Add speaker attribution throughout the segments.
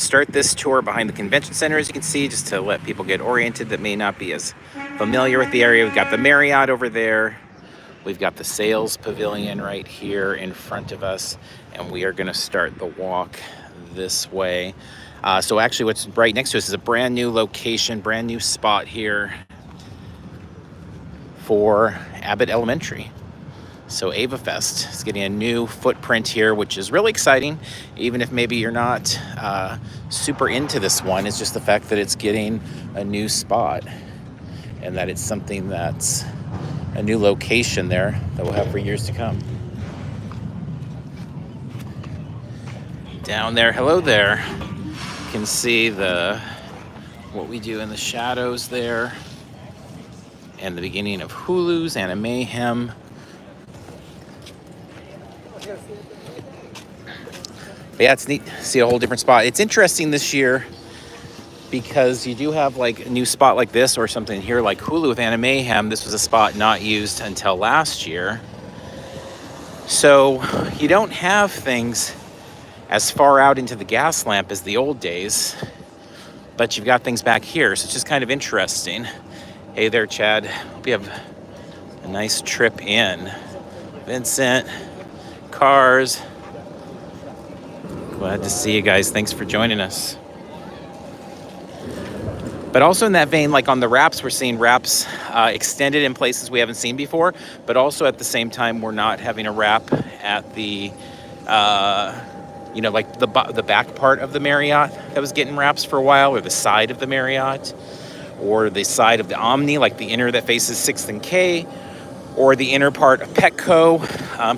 Speaker 1: start this tour behind the convention center, as you can see, just to let people get oriented that may not be as familiar with the area. We've got the Marriott over there. We've got the sales pavilion right here in front of us, and we are going to start the walk this way. So actually what's right next to us is a brand new location, brand new spot here for Abbott Elementary. So Ava Fest is getting a new footprint here, which is really exciting, even if maybe you're not super into this one. It's just the fact that it's getting a new spot and that it's something that's a new location there that we'll have for years to come. Down there, hello there. You can see what we do in the shadows there, and the beginning of Hulu's Mayhem. But yeah, it's neat to see a whole different spot. It's interesting this year because you do have like a new spot like this or something here like Hulu with Mayhem. This was a spot not used until last year. So you don't have things as far out into the Gaslamp as the old days, but you've got things back here. So it's just kind of interesting. Hey there, Chad. Hope you have a nice trip in. Vincent, Cars. Glad to see you guys. Thanks for joining us. But also in that vein, like on the wraps, we're seeing wraps extended in places we haven't seen before, but also at the same time, we're not having a wrap at the, like the back part of the Marriott that was getting wraps for a while, or the side of the Marriott, or the side of the Omni, like the inner that faces 6th and K, or the inner part of Petco.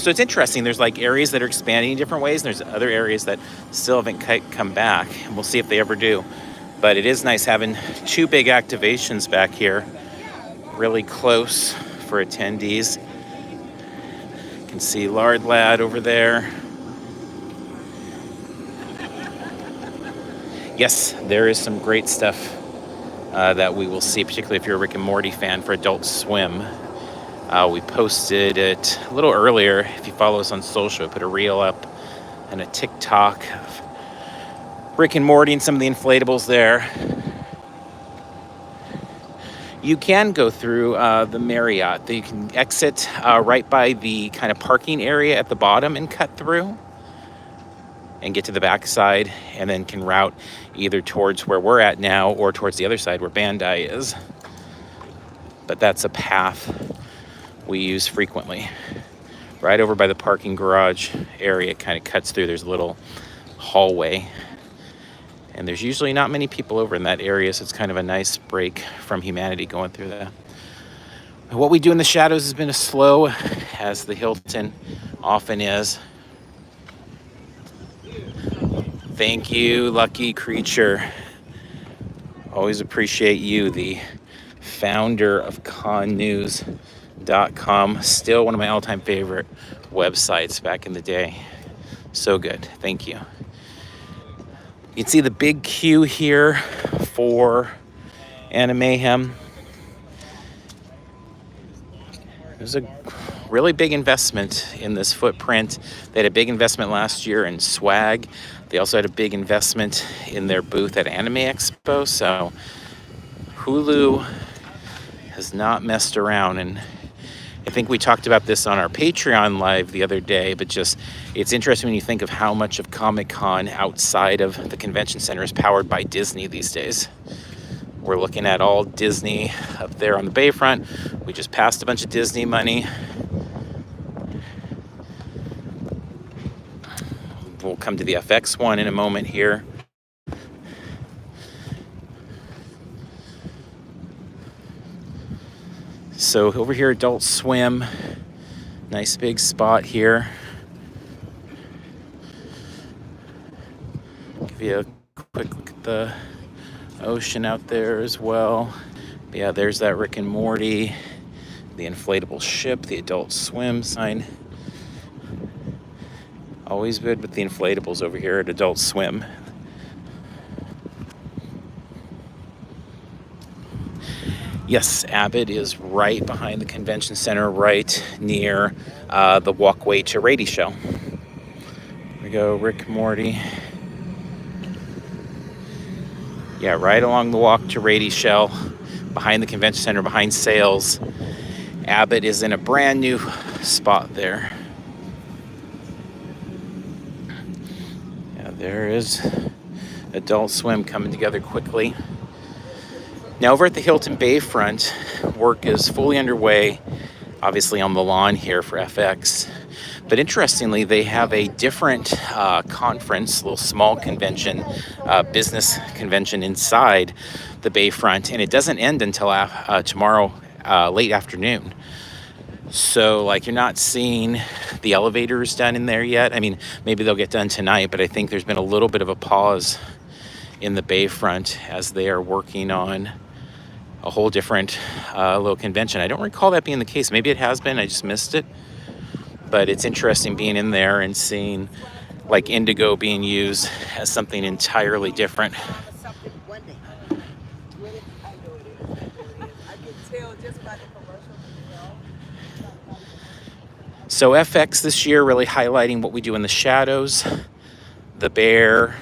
Speaker 1: So it's interesting. There's like areas that are expanding in different ways, and there's other areas that still haven't come back, and we'll see if they ever do. But it is nice having 2 big activations back here, really close for attendees. You can see Lard Lad over there. Yes, there is some great stuff that we will see, particularly if you're a Rick and Morty fan, for Adult Swim. We posted it a little earlier. If you follow us on social, we put a reel up and a TikTok of Rick and Morty and some of the inflatables there. You can go through the Marriott. You can exit right by the kind of parking area at the bottom and cut through and get to the backside, and then can route either towards where we're at now or towards the other side where Bandai is. But that's a path we use frequently. Right over by the parking garage area, it kind of cuts through. There's a little hallway, and there's usually not many people over in that area, so it's kind of a nice break from humanity going through that. What we do in the shadows has been as slow as the Hilton often is. Thank you, Lucky Creature. Always appreciate you, the founder of connews.com. Still one of my all-time favorite websites back in the day. So good. Thank you. You can see the big queue here for Mayhem. There's a really big investment in this footprint. They had a big investment last year in swag. They also had a big investment in their booth at Anime Expo. So Hulu has not messed around. And I think we talked about this on our Patreon live the other day, but just it's interesting when you think of how much of Comic-Con outside of the convention center is powered by Disney these days. We're looking at all Disney up there on the Bayfront. We just passed a bunch of Disney money. We'll come to the FX one in a moment here. So over here, Adult Swim. Nice big spot here. Give you a quick look at the ocean out there as well. But yeah, there's that Rick and Morty, the inflatable ship, the Adult Swim sign. Always good with the inflatables over here at Adult Swim. Yes, Abbott is right behind the convention center, right near the walkway to Rady Show. Here we go, Rick and Morty. Yeah, right along the walk to Rady Shell, behind the convention center, behind sales. Abbott is in a brand new spot there. Yeah, there is Adult Swim coming together quickly. Now over at the Hilton Bayfront, work is fully underway, obviously on the lawn here for FX. But interestingly, they have a different conference, a little small convention, business convention inside the Bayfront, and it doesn't end until tomorrow late afternoon. So, like, you're not seeing the elevators done in there yet. I mean, maybe they'll get done tonight, but I think there's been a little bit of a pause in the Bayfront as they are working on a whole different little convention. I don't recall that being the case. Maybe it has been, I just missed it. But it's interesting being in there and seeing like indigo being used as something entirely different. So FX this year really highlighting what we do in the shadows, the bear,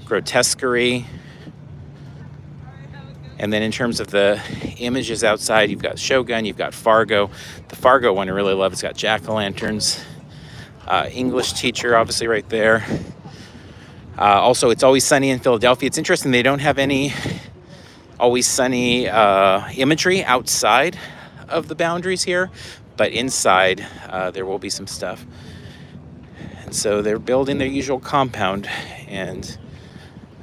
Speaker 1: grotesquerie. And then in terms of the images outside, you've got Shogun, you've got Fargo. The Fargo one I really love. It's got jack-o'-lanterns. English teacher, obviously, right there. Also, It's Always Sunny in Philadelphia. It's interesting, they don't have any Always Sunny imagery outside of the boundaries here, but inside there will be some stuff. And so they're building their usual compound, and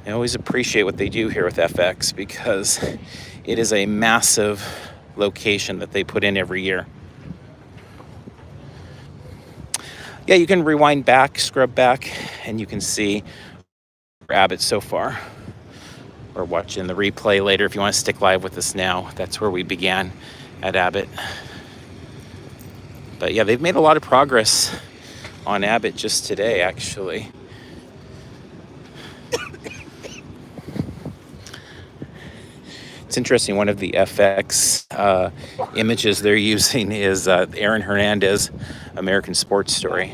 Speaker 1: I always appreciate what they do here with FX because it is a massive location that they put in every year. Yeah, you can rewind back, scrub back, and you can see Abbott so far. Or watching the replay later if you want to stick live with us now. That's where we began at Abbott. But yeah, they've made a lot of progress on Abbott just today, actually. It's interesting, one of the FX images they're using is Aaron Hernandez, American Sports Story.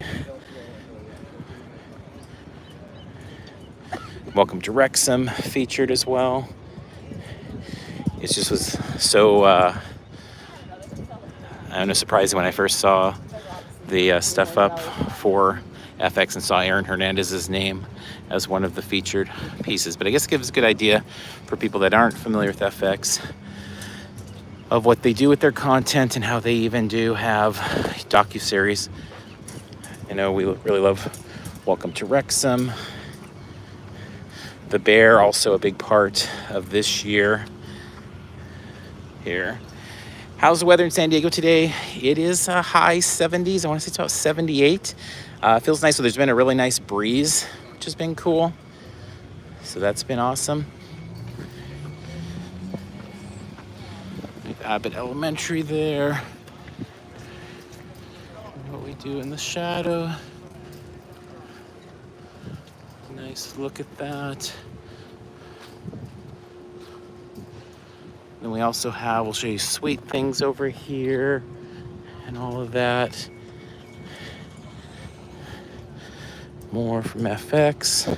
Speaker 1: Welcome to Wrexham featured as well. It just was so, I don't know, surprising when I first saw the stuff up for FX and saw Aaron Hernandez's name as one of the featured pieces. But I guess it gives a good idea for people that aren't familiar with FX of what they do with their content and how they even do have docuseries. I know we really love Welcome to Wrexham. The bear, also a big part of this year here. How's the weather in San Diego today? It is high 70s. I want to say it's about 78. Feels nice. So there's been a really nice breeze, which has been cool. So that's been awesome. Abbott Elementary there. What we do in the shadow. Nice look at that. Then we also have, we'll show you sweet things over here and all of that. More from FX.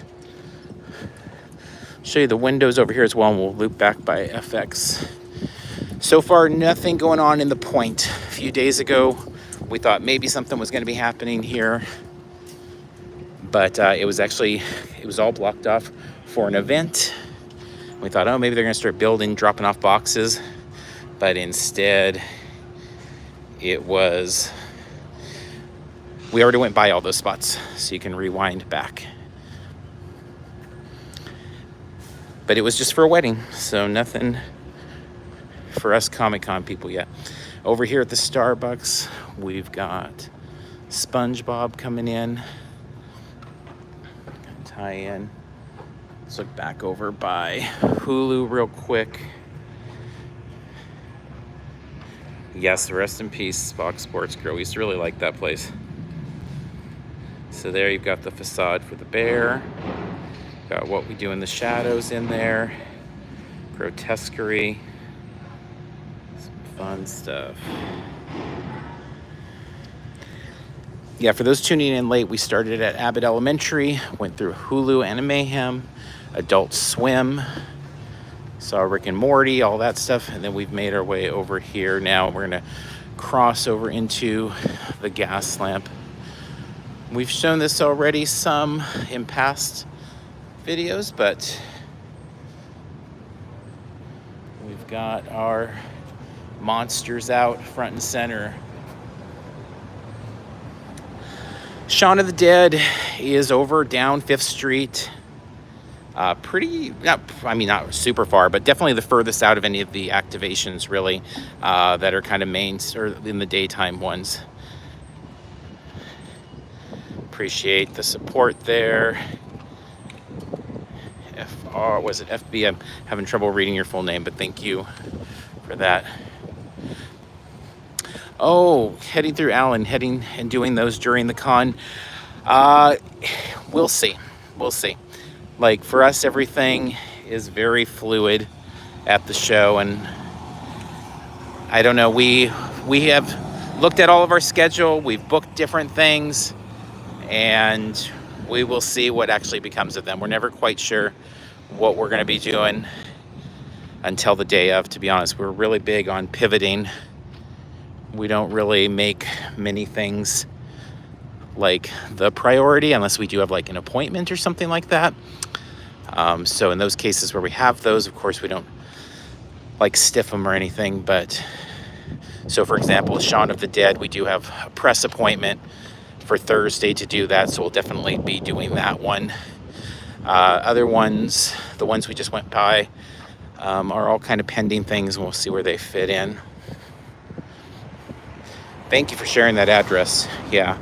Speaker 1: Show you the windows over here as well, and we'll loop back by FX. So far, nothing going on in the Point. A few days ago, we thought maybe something was going to be happening here, but it was all blocked off for an event. We thought, oh, maybe they're going to start building, dropping off boxes, but instead, we already went by all those spots, so you can rewind back. But it was just for a wedding, so nothing for us Comic-Con people yet. Over here at the Starbucks, we've got SpongeBob coming in. Tie in. Let's look back over by Hulu real quick. Yes, rest in peace, Fox Sports Grill. We used to really like that place. So there you've got the facade for the bear. Got what we do in the shadows in there. Grotesquerie. Some fun stuff. Yeah, for those tuning in late, we started at Abbott Elementary, went through Hulu and Mayhem, Adult Swim. Saw Rick and Morty, all that stuff. And then we've made our way over here. Now we're going to cross over into the Gaslamp. We've shown this already some in past videos, but we've got our monsters out front and center. Shaun of the Dead is over down 5th Street. Not super far, but definitely the furthest out of any of the activations, really, that are kind of main or in the daytime ones. Appreciate the support there. Was it FB? I'm having trouble reading your full name, but thank you for that. Oh, heading through Allen, heading and doing those during the con. We'll see. We'll see. Like, for us, everything is very fluid at the show, and I don't know. We have looked at all of our schedule. We've booked different things, and we will see what actually becomes of them. We're never quite sure what we're going to be doing until the day of, to be honest. We're really big on pivoting. We don't really make many things like the priority unless we do have like an appointment or something like that. So in those cases where we have those, of course, we don't like stiff them or anything. But so, for example, Shaun of the Dead, we do have a press appointment for Thursday to do that. So we'll definitely be doing that one. Other ones, the ones we just went by, are all kind of pending things, and we'll see where they fit in. Thank you for sharing that address. Yeah,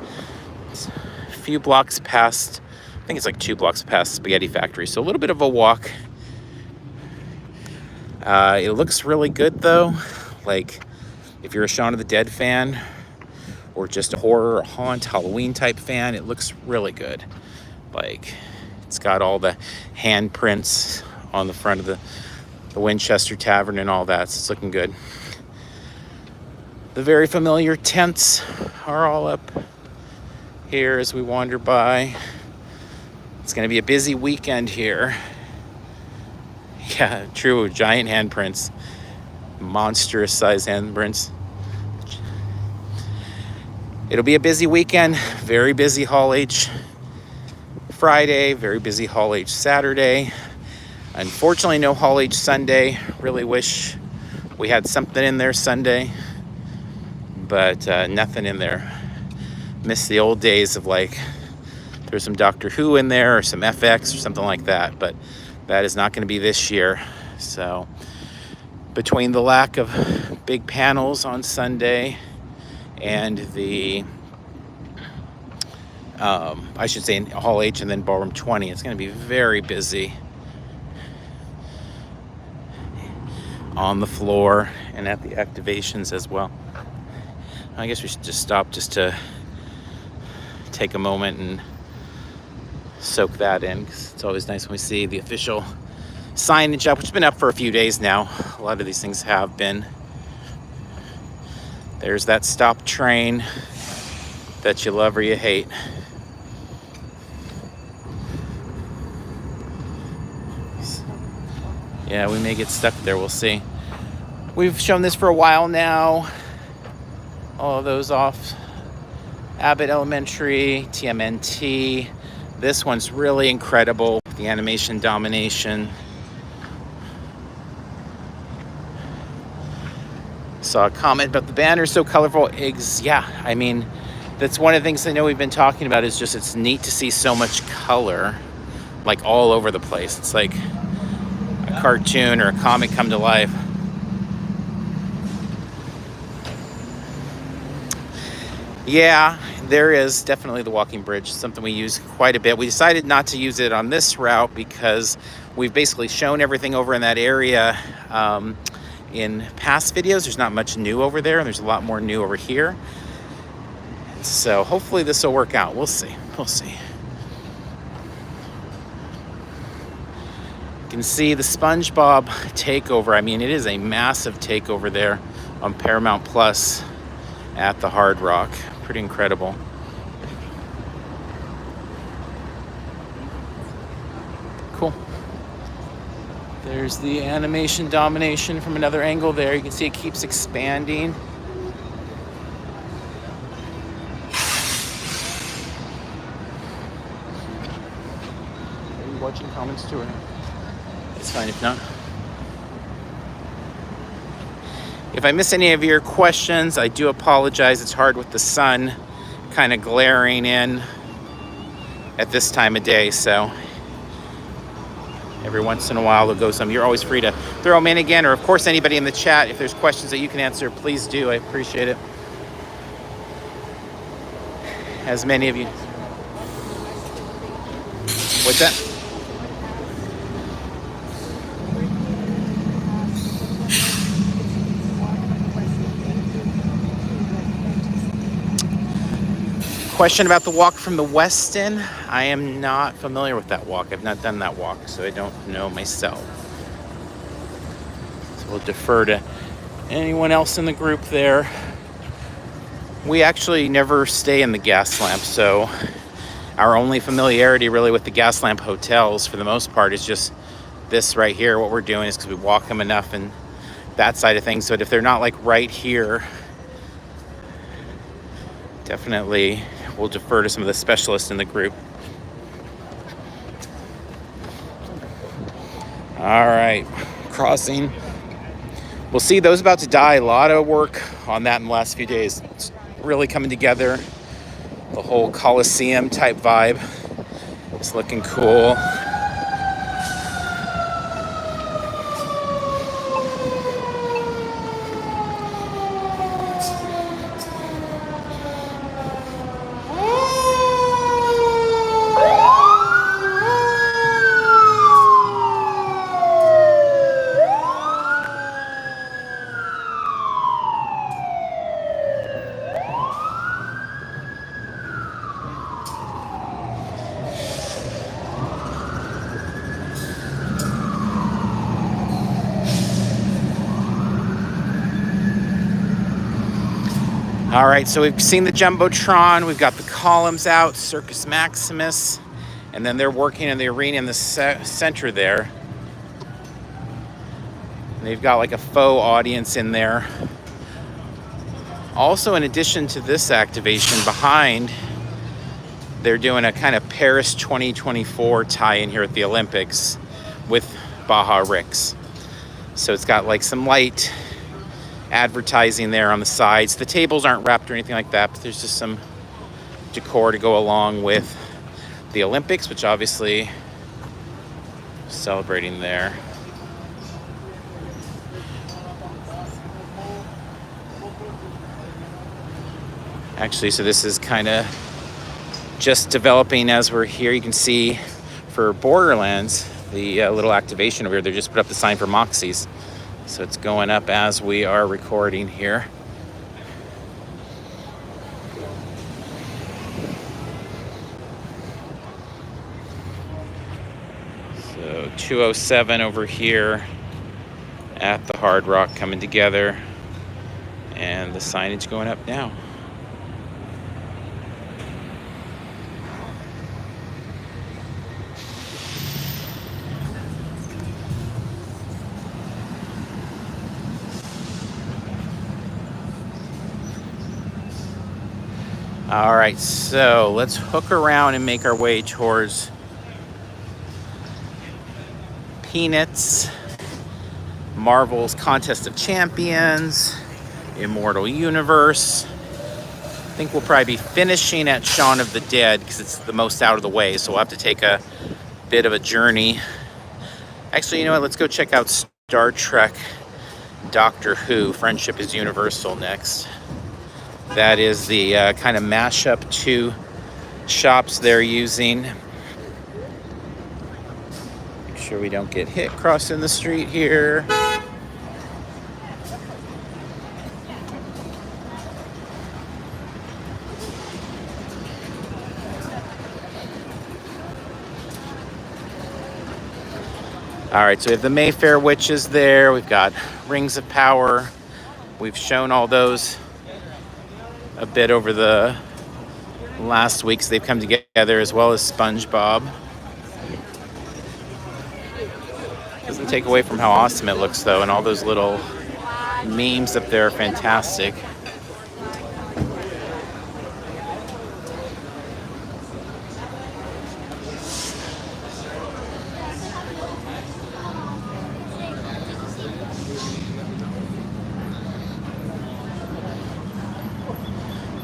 Speaker 1: it's a few blocks past, I think it's like 2 blocks past Spaghetti Factory, so a little bit of a walk. It looks really good though. Like, if you're a Shaun of the Dead fan or just a horror, haunt, Halloween type fan, it looks really good. Like, it's got all the handprints on the front of the Winchester Tavern and all that, so it's looking good. The very familiar tents are all up here as we wander by. It's going to be a busy weekend here. Yeah, true, giant handprints. Monstrous size handprints. It'll be a busy weekend. Very busy Hall H Friday. Very busy Hall H Saturday. Unfortunately, no Hall H Sunday. Really wish we had something in there Sunday. But nothing in there. Miss the old days of like, there's some Doctor Who in there or some FX or something like that. But that is not going to be this year. So between the lack of big panels on Sunday and the, I should say in Hall H and then Ballroom 20, it's going to be very busy on the floor and at the activations as well. I guess we should just stop just to take a moment and soak that in, because it's always nice when we see the official signage up, which has been up for a few days now. A lot of these things have been. There's that stop train that you love or you hate. Yeah, we may get stuck there, we'll see. We've shown this for a while now. All of those off Abbott Elementary, TMNT. This one's really incredible. The animation domination. Saw a comment about the banner, so colorful. Yeah, I mean, that's one of the things I know we've been talking about, is just it's neat to see so much color, like all over the place. It's like a cartoon or a comic come to life. Yeah, there is definitely the walking bridge, something we use quite a bit. We decided not to use it on this route because we've basically shown everything over in that area in past videos. There's not much new over there, and there's a lot more new over here. So hopefully this will work out. We'll see. We'll see. You can see the SpongeBob takeover. I mean, it is a massive takeover there on Paramount Plus at the Hard Rock. Pretty incredible. Cool. There's the animation domination from another angle there. You can see it keeps expanding. Are you watching comments too or not? It's fine if not. If I miss any of your questions, I do apologize. It's hard with the sun kind of glaring in at this time of day, so every once in a while there'll go some. You're always free to throw them in again, or of course anybody in the chat, if there's questions that you can answer, please do. I appreciate it. As many of you. What's that? Question about the walk from the West End. I am not familiar with that walk. I've not done that walk, so I don't know myself. So we'll defer to anyone else in the group there. We actually never stay in the Gaslamp, so our only familiarity really with the Gaslamp hotels for the most part is just this right here. What we're doing is because we walk them enough and that side of things. So if they're not like right here, definitely we'll defer to some of the specialists in the group. All right, crossing. We'll see those about to die. A lot of work on that in the last few days. It's really coming together. The whole Coliseum type vibe is looking cool. All right, so we've seen the Jumbotron, we've got the columns out, Circus Maximus, and then they're working in the arena in the center there. And they've got like a faux audience in there. Also, in addition to this activation behind, they're doing a kind of Paris 2024 tie-in here at the Olympics with Baja Ricks. So it's got like some light advertising there on the sides. The tables aren't wrapped or anything like that, but there's just some decor to go along with the Olympics, which obviously celebrating there. Actually, so this is kind of just developing as we're here. You can see for Borderlands, the little activation over here, they just put up the sign for Moxie's. So it's going up as we are recording here. So 207 over here at the Hard Rock coming together, and the signage going up now. All right, so let's hook around and make our way towards Peanuts, Marvel's Contest of Champions, Immortal Universe. I think we'll probably be finishing at Shaun of the Dead because it's the most out of the way, so we'll have to take a bit of a journey. Actually, you know what? Let's go check out Star Trek, Doctor Who, Friendship is Universal next. That is the kind of mashup two shops they're using. Make sure we don't get hit crossing the street here. All right, so we have the Mayfair Witches there. We've got Rings of Power. We've shown all those a bit over the last weeks. They've come together, as well as SpongeBob. Doesn't take away from how awesome it looks though, and all those little memes up there are fantastic.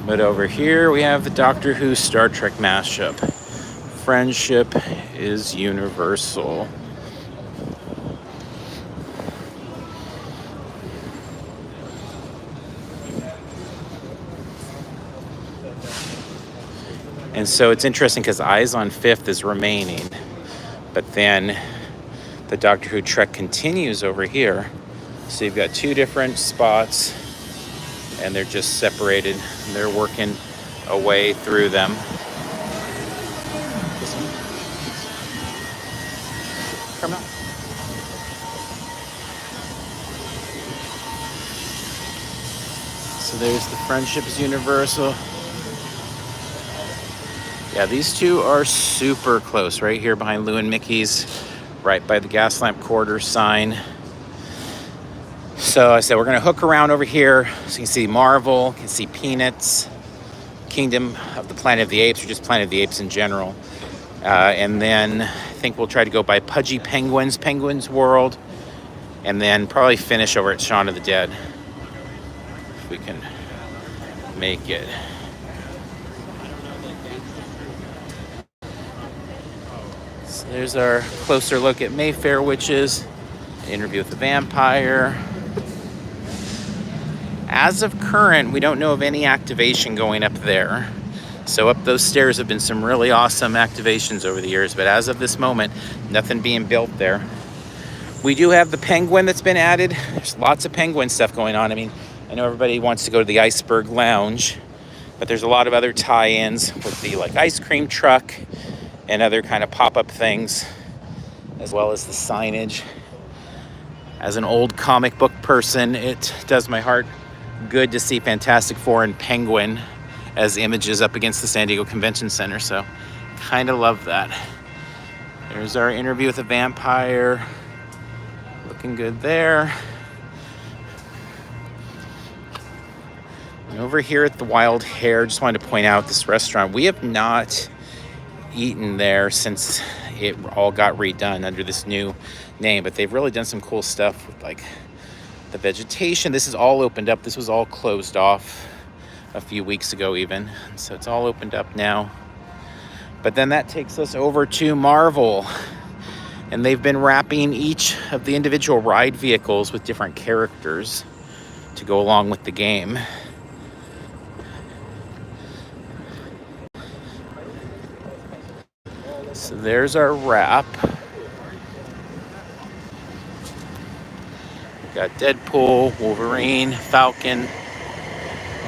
Speaker 1: But over here we have the Doctor Who Star Trek mashup. Friendship is universal. And so it's interesting because Eyes on Fifth is remaining, but then the Doctor Who Trek continues over here. So you've got two different spots, and they're just separated. They're working a way through them. Come on. So there's the Friendship is Universal. Yeah, these two are super close, right here behind Lou and Mickey's, right by the Gaslamp Quarter sign. So I said we're gonna hook around over here so you can see Marvel, you can see Peanuts, Kingdom of the Planet of the Apes, or just Planet of the Apes in general. And then I think we'll try to go by Pudgy Penguins, Penguins World, and then probably finish over at Shaun of the Dead, if we can make it. So there's our closer look at Mayfair Witches, Interview with the Vampire. As of current, we don't know of any activation going up there. So up those stairs have been some really awesome activations over the years, but as of this moment, nothing being built there. We do have the Penguin that's been added. There's lots of Penguin stuff going on. I mean, I know everybody wants to go to the Iceberg Lounge, but there's a lot of other tie-ins with the like ice cream truck and other kind of pop-up things, as well as the signage. As an old comic book person, it does my heart good to see Fantastic Four and Penguin as images up against the San Diego Convention Center, so kind of love that. There's our Interview with the Vampire, looking good there. And over here at the Wild Hare, just wanted to point out this restaurant. We have not eaten there since it all got redone under this new name, but they've really done some cool stuff with like the vegetation. This is all opened up. This was all closed off a few weeks ago even, so it's all opened up now. But then that takes us over to Marvel, and they've been wrapping each of the individual ride vehicles with different characters to go along with the game. So there's our wrap. We've got Deadpool, Wolverine, Falcon,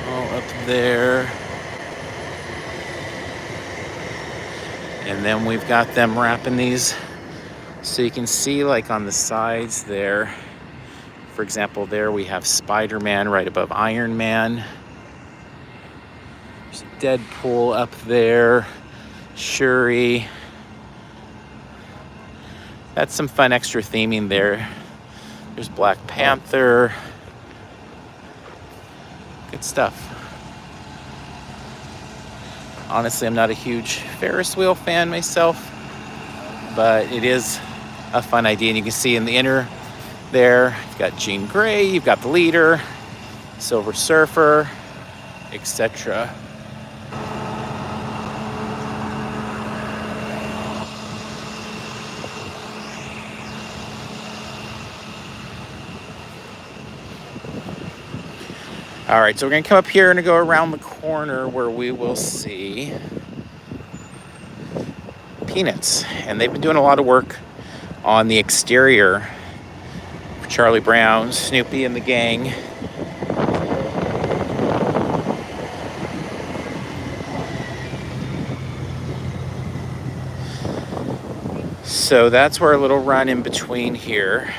Speaker 1: all up there. And then we've got them wrapping these so you can see like on the sides there. For example, there we have Spider-Man right above Iron Man. There's Deadpool up there, Shuri. That's some fun extra theming there. There's Black Panther. Good stuff. Honestly, I'm not a huge Ferris wheel fan myself, but it is a fun idea. And you can see in the inner there, you've got Jean Grey, you've got the leader, Silver Surfer, etc. All right, so we're gonna come up here and go around the corner where we will see Peanuts. And they've been doing a lot of work on the exterior for Charlie Brown, Snoopy, and the gang. So that's where a little run in between here.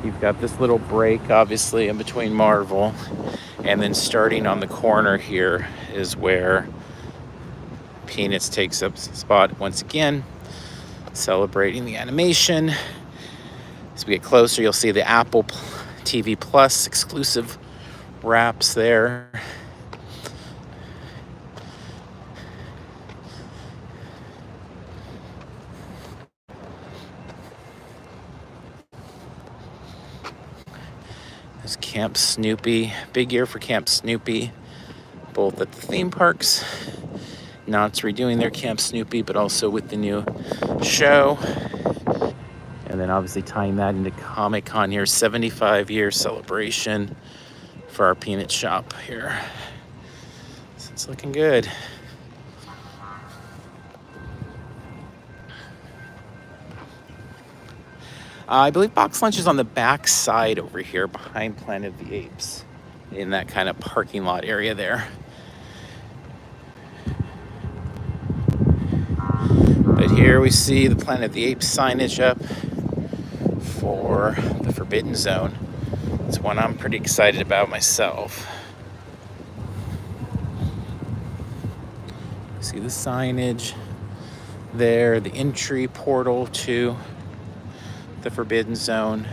Speaker 1: You've got this little break, obviously, in between Marvel. And then starting on the corner here is where Peanuts takes up spot once again. celebrating the animation. As we get closer, you'll see the Apple TV Plus exclusive wraps there. There's Camp Snoopy. Big year for Camp Snoopy, both at the theme parks. Knott's redoing their Camp Snoopy, but also with the new show. And then obviously tying that into Comic-Con here, 75-year celebration for our peanut shop here. So it's looking good. I believe Box Lunch is on the back side over here behind Planet of the Apes, in that kind of parking lot area there. But here we see the Planet of the Apes signage up for the Forbidden Zone. It's one I'm pretty excited about myself. See the signage there, the entry portal to the Forbidden Zone.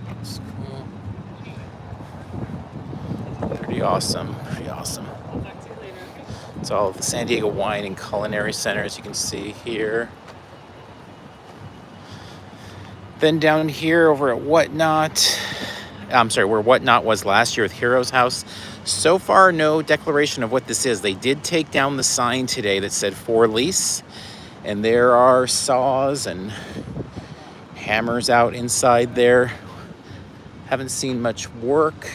Speaker 1: That's cool. Pretty awesome, pretty awesome. It's all of the San Diego Wine and Culinary Center, as you can see here. Then down here over at Whatnot, where Whatnot was last year with Heroes House. So far, no declaration of what this is. They did take down the sign today that said for lease, and there are saws and hammers out inside there. Haven't seen much work,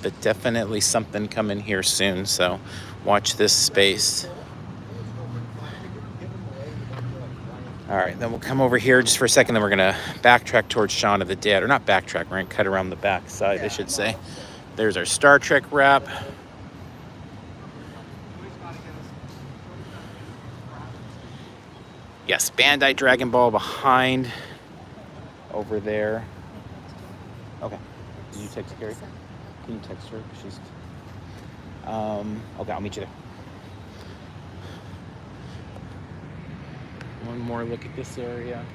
Speaker 1: but definitely something coming here soon, so watch this space. All right, then we'll come over here just for a second, then we're gonna backtrack towards Shaun of the Dead, or not backtrack, we're gonna cut around the back side, I should say. There's our Star Trek wrap. Yes, Bandai Dragon Ball behind over there. Okay, did you text Carrie? Can you text her? She's, okay, I'll meet you there. One more look at this area.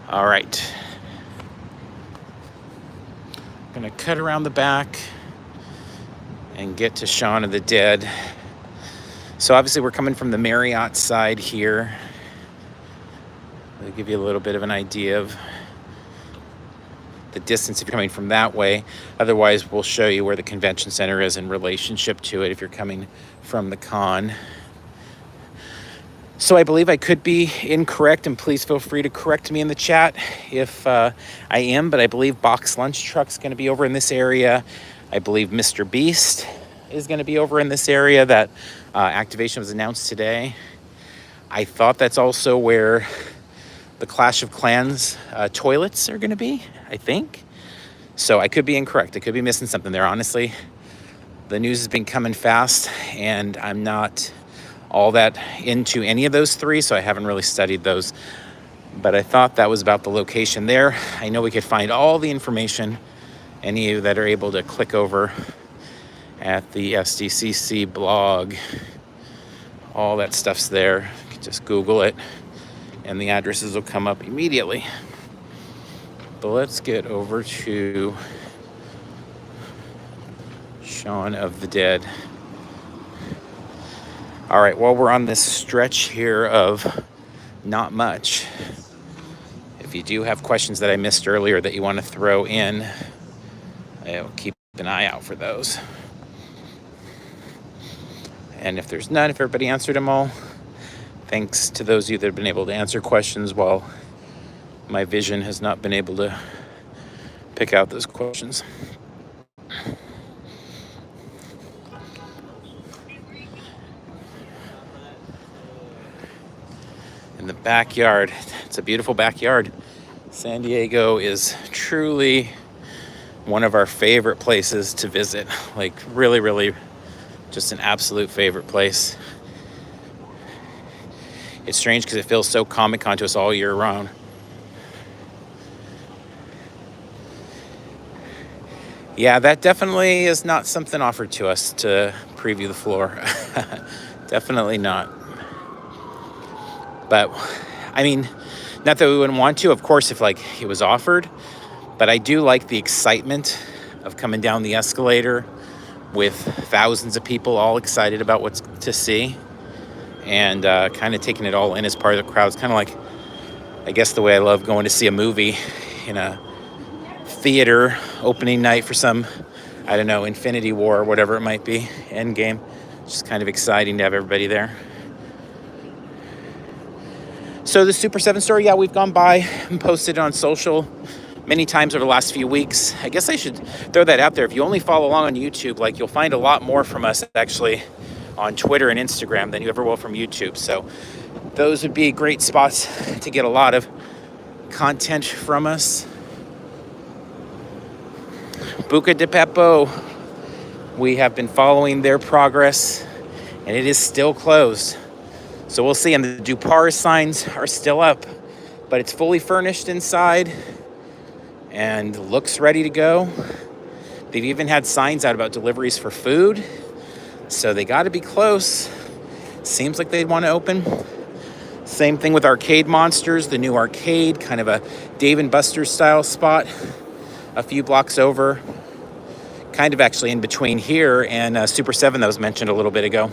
Speaker 1: All right. Gonna cut around the back and get to Shaun of the Dead. So obviously we're coming from the Marriott side here. I'll give you a little bit of an idea of the distance if you're coming from that way. Otherwise, we'll show you where the convention center is in relationship to it if you're coming from the con. So I believe I could be incorrect, and please feel free to correct me in the chat if I am, but I believe Box Lunch Truck's going to be over in this area. I believe Mr. Beast is going to be over in this area. That activation was announced today. I thought that's also where the Clash of Clans toilets are going to be, I think. So I could be incorrect. I could be missing something there. Honestly, the news has been coming fast, and I'm not all that into any of those three, so I haven't really studied those. But I thought that was about the location there. I know we could find all the information, any of you that are able to click over at the SDCC blog. All that stuff's there. You can just Google it, and the addresses will come up immediately. But let's get over to Shaun of the Dead. All right, while we're on this stretch here of not much, if you do have questions that I missed earlier that you want to throw in, I'll keep an eye out for those. And if there's none, if everybody answered them all, thanks to those of you that have been able to answer questions while my vision has not been able to pick out those questions. In the backyard, it's a beautiful backyard. San Diego is truly one of our favorite places to visit. Like really, really just an absolute favorite place. It's strange because it feels so Comic-Con to us all year round. Yeah, that definitely is not something offered to us to preview the floor. Definitely not. But, I mean, not that we wouldn't want to, of course, if like it was offered. But I do like the excitement of coming down the escalator with thousands of people all excited about what's to see. And kind of taking it all in as part of the crowd. It's kind of like, I guess, the way I love going to see a movie in a theater opening night for some, I don't know, Infinity War or whatever it might be, Endgame. It's just kind of exciting to have everybody there. So the Super 7 store, yeah, we've gone by and posted it on social many times over the last few weeks. I guess I should throw that out there. If you only follow along on YouTube, like, you'll find a lot more from us actually on Twitter and Instagram than you ever will from YouTube. So those would be great spots to get a lot of content from us. Buca di Beppo, we have been following their progress, and it is still closed. So we'll see. And the Dupar signs are still up, but it's fully furnished inside and looks ready to go. They've even had signs out about deliveries for food, so they got to be close. Seems like they'd want to open. Same thing with Arcade Monsters, the new arcade, kind of a Dave & Buster's style spot a few blocks over, kind of actually in between here and Super 7 that was mentioned a little bit ago.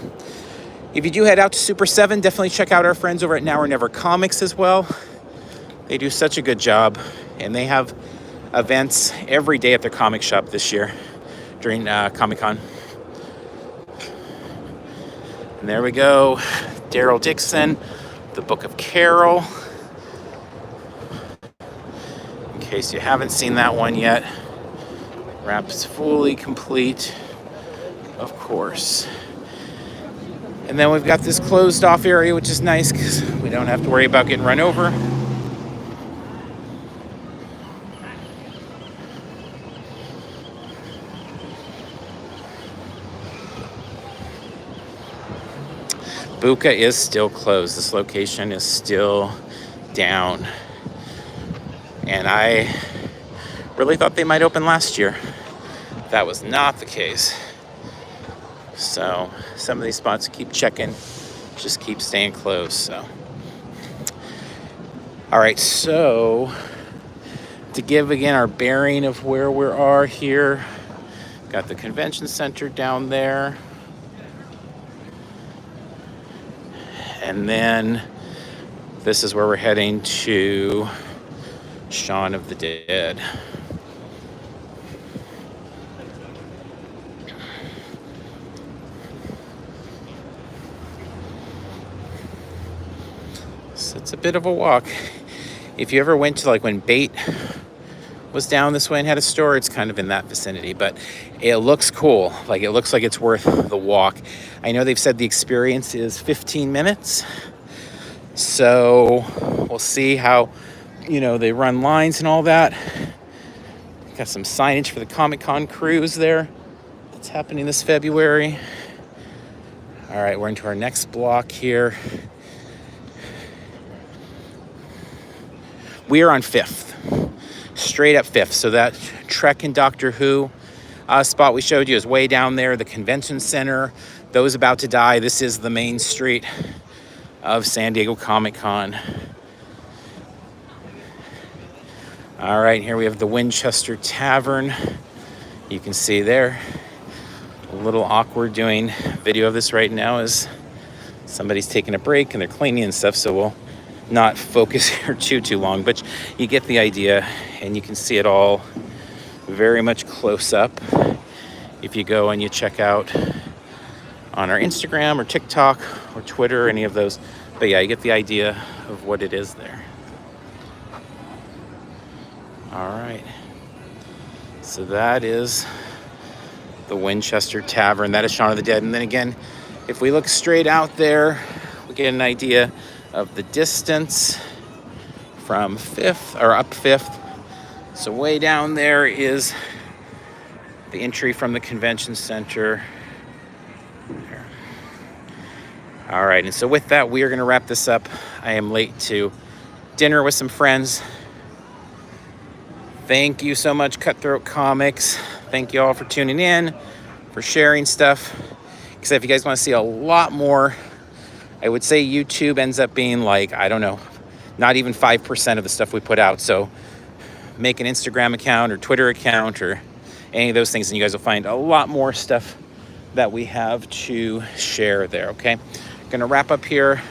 Speaker 1: If you do head out to Super 7, definitely check out our friends over at Now or Never Comics as well. They do such a good job, and they have events every day at their comic shop this year during Comic-Con. And there we go, Daryl Dixon, the Book of Carol. In case you haven't seen that one yet, wraps fully complete, of course. And then we've got this closed off area, which is nice because we don't have to worry about getting run over. Buca is still closed. This location is still down. And I really thought they might open last year. That was not the case. So some of these spots keep checking, just keep staying closed. So, all right, so to give again our bearing of where we are here, got the convention center down there. And then this is where we're heading to Shaun of the Dead. So it's a bit of a walk. If you ever went to, like, when Bait was down this way and had a store, it's kind of in that vicinity, but it looks cool. Like, it looks like it's worth the walk. I know they've said the experience is 15 minutes. So we'll see how, they run lines and all that. Got some signage for the Comic-Con cruise there. That's happening this February. All right, we're into our next block here. We are on 5th, straight up 5th. So that Trek and Doctor Who spot we showed you is way down there. The convention center, those about to die. This is the main street of San Diego Comic-Con. All right, here we have the Winchester Tavern. You can see there, a little awkward doing video of this right now as somebody's taking a break and they're cleaning and stuff, so we'll not focus here too long, but you get the idea, and you can see it all very much close up if you go and you check out on our Instagram or TikTok or Twitter, any of those. But yeah, you get the idea of what it is there. All right, so that is the Winchester Tavern. That is Shaun of the Dead. And then again, if we look straight out there, we get an idea of the distance from 5th, or up 5th. So way down there is the entry from the convention center. There. All right, and so with that, we are going to wrap this up. I am late to dinner with some friends. Thank you so much, Cutthroat Comics. Thank you all for tuning in, for sharing stuff. Because if you guys want to see a lot more, I would say YouTube ends up being like, I don't know, not even 5% of the stuff we put out. So make an Instagram account or Twitter account or any of those things, and you guys will find a lot more stuff that we have to share there, okay? Gonna wrap up here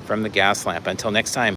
Speaker 1: from the Gaslamp. Until next time.